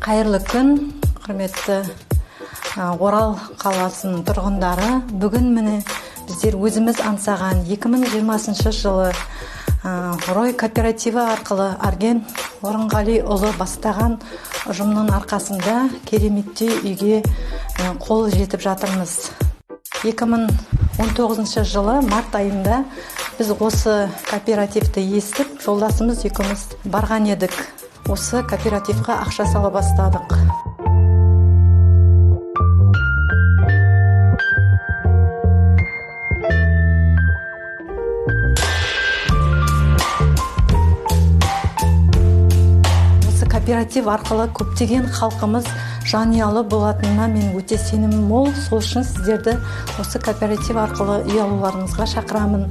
Қайырлы күн, құрметті Орал қаласының тұрғындары. Бүгін міне біздер өзіміз аңсаған 2020 жылы Рой кооперативі арқылы Арген Орынғалиұлы бастаған ұжымның арқасында кереметтей үйге қол жетіп жатырмыз. 2019 жылы март айында біз осы кооперативті естіп, жолдасымыз екеуміз барған едік. Осы кооперативға ақша сала бастадық. Осы кооператив арқылы көптеген халқымыз жанұялы болатынына мен өте сенімім мол. Сол үшін сіздерді осы кооператив арқылы үй алуларыңызға шақырамын.